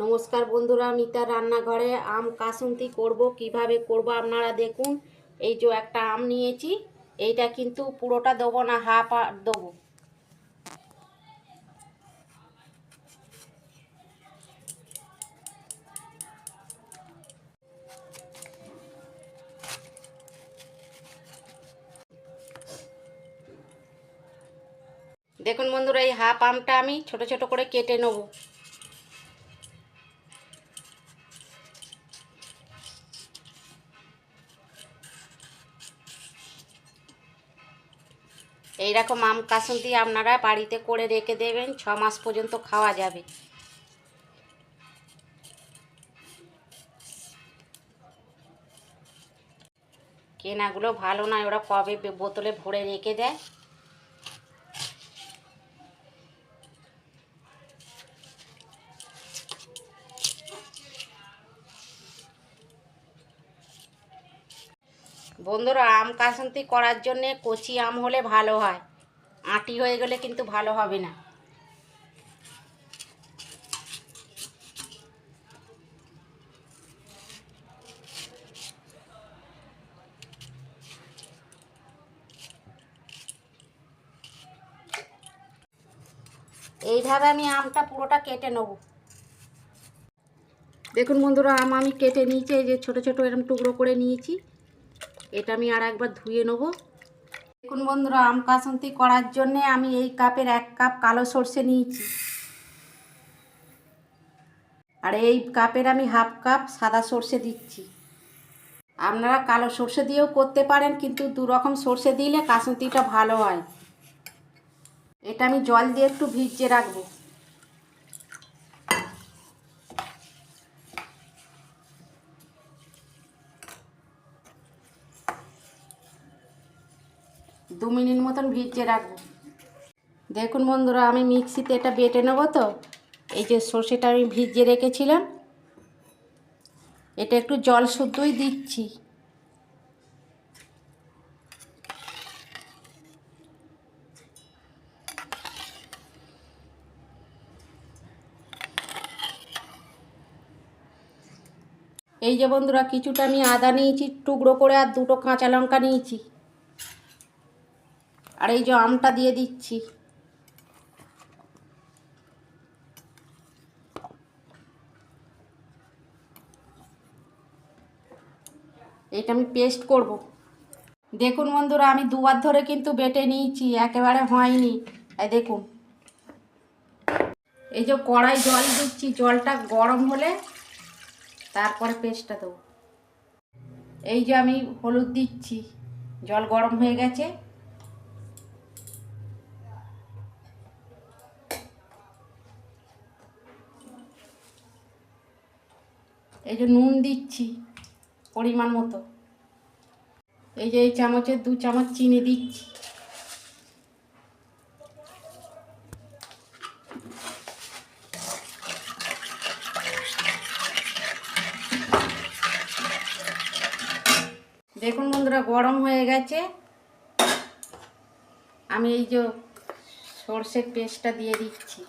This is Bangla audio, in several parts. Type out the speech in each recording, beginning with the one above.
নমস্কার বন্ধুরা, মিতার রান্নাঘরে আম কাসুন্দি করব। কিভাবে করব আপনারা দেখুন। এই যে একটা আম নিয়েছি, এইটা কিন্তু পুরোটা দেবো না, হাফ দেবো। দেখুন বন্ধুরা, এই হাফ আমটা আমি ছোট ছোট করে কেটে নেব। এইরকম আম কাসুন্দি আপনারা বাড়িতে করে রেখে দেবেন, 6 মাস পর্যন্ত খাওয়া যাবে। কেনাগুলো ভালো নয়, ওরা কবে বোতলে ভরে রেখে দেয়। বন্ধুরা, আম কাসুন্দি করার জন্যে কচি আম হলে ভালো হয়, আঁটি হয়ে গেলে কিন্তু ভালো হবে না। এইভাবে আমি আমটা পুরোটা কেটে নেব। দেখুন বন্ধুরা, আম আমি কেটে নিয়েছি, এই যে ছোট ছোট এরকম টুকরো করে নিয়েছি। এটা আমি আর একবার ধুয়ে নেব। দেখুন বন্ধুরা, আম কাসুন্দি করার জন্যে আমি এই কাপের 1 কাপ কালো সর্ষে নিয়েছি, আর এই কাপের আমি হাফ কাপ সাদা সর্ষে দিচ্ছি। আপনারা কালো সর্ষে দিয়েও করতে পারেন, কিন্তু 2 রকম সর্ষে দিলে কাসুন্দিটা ভালো হয়। এটা আমি জল দিয়ে একটু ভিজিয়ে রাখবো। দু মিনিট মতন ভিজিয়ে রাখবো। দেখুন বন্ধুরা, আমি মিক্সিতে এটা বেটে নেবো। তো এই যে সর্ষেটা আমি ভিজিয়ে রেখেছিলাম, এটা একটু জল শুদ্ধই দিচ্ছি। এই যে বন্ধুরা, কিছুটা আমি আদা নিয়েছি টুকরো করে, আর 2টো কাঁচা লঙ্কা নিয়েছি, আর এই যে আমটা দিয়ে দিচ্ছি। এটা আমি পেস্ট করব। দেখুন বন্ধুরা, আমি 2বার ধরে কিন্তু বেটে নিয়েছি, একেবারে হয়নি। এই দেখুন, এই যে কড়াই জল দিচ্ছি, জলটা গরম হলে তারপরে পেস্টটা দেবো। এই যে আমি হলুদ দিচ্ছি, জল গরম হয়ে গেছে। এই যে নুন দিচ্ছি পরিমাণ মতো। এই যে এই চামচের 2 চামচ চিনি দিচ্ছি। দেখুন বন্ধুরা, গরম হয়ে গেছে। আমি এই যে সর্ষের পেস্টটা দিয়ে দিচ্ছি।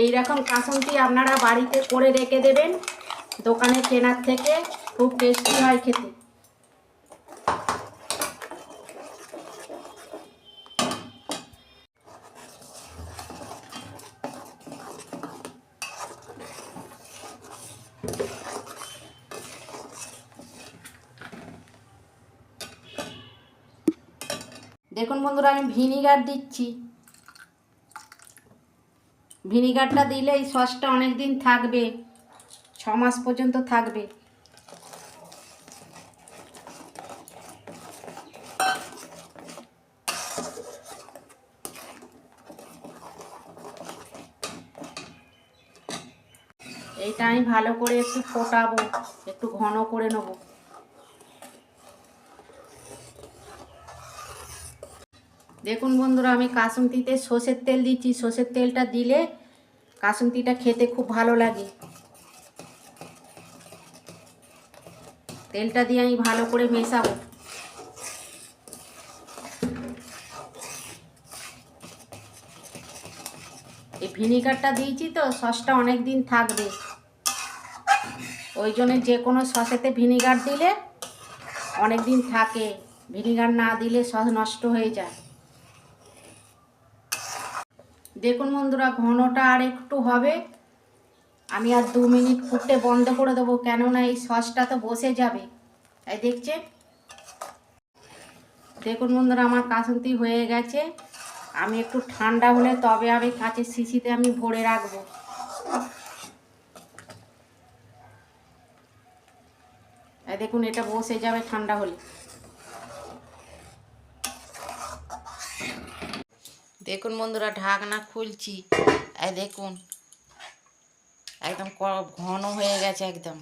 এই রকম কাসুন্দি আপনারা বাড়িতে করে রেখে দেবেন, দোকানে কেনার থেকে খুব টেস্টি হয় খেতে। দেখুন বন্ধুরা, আমি ভিনিগার দিচ্ছি। ভিনিগারটা দিলে এই সসটা অনেক দিন থাকবে, 6 মাস পর্যন্ত থাকবে। এইটা আমি ভালো করে একটু ফোটাবো, একটু ঘন করে নেব। দেখুন বন্ধুরা, আমি কাসুন্দিতে সর্ষের তেল দিচ্ছি। সর্ষের তেলটা দিলে কাসুন্দিটা খেতে খুব ভালো লাগে। তেলটা দিয়ে আমি ভালো করে মেশাবো। এই ভিনিগারটা দিয়েছি তো সসটা অনেক দিন থাকবে, ওই জন্য যে কোনো সসেতে ভিনিগার দিলে অনেক দিন থাকে, ভিনিগার না দিলে সস নষ্ট হয়ে যায়। দেখুন বন্ধুরা, ঘনটা আর একটু হবে। আমি আর 2 মিনিট ফুটতে বন্ধ করে দেবো, কেননা এই সসটা তো বসে যাবে। তাই দেখছেন, দেখুন বন্ধুরা, আমার কাসুন্দি হয়ে গেছে। আমি একটু ঠান্ডা হলে তবে আমি কাঁচের শিশিতে আমি ভরে রাখবো। এই দেখুন, এটা বসে যাবে ঠান্ডা হলে। দেখুন বন্ধুরা, ঢাকনা খুলছি। এই দেখুন, একদম ঘন হয়ে গেছে একদম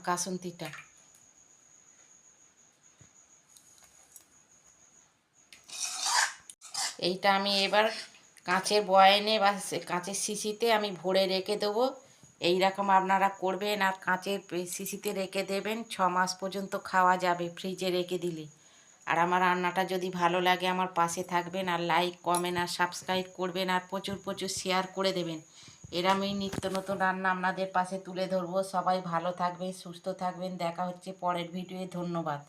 কাসুন্দিটা। এইটা আমি এবার কাঁচের বয়ামে বা কাঁচের শিশিতে আমি ভরে রেখে দেবো। এইরকম আপনারা করবেন আর কাঁচের শিশিতে রেখে দেবেন। 6 মাস পর্যন্ত খাওয়া যাবে ফ্রিজে রেখে দিলে। আর আমার রান্নাটা যদি ভালো লাগে আমার পাশে থাকবেন, আর লাইক কমেন্ট আর সাবস্ক্রাইব করবেন, আর প্রচুর প্রচুর শেয়ার করে দেবেন। এরমই নিত্য নতুন রান্না আপনাদের পাশে তুলে ধরবো। সবাই ভালো থাকবেন, সুস্থ থাকবেন। দেখা হচ্ছে পরের ভিডিওয়ে। ধন্যবাদ।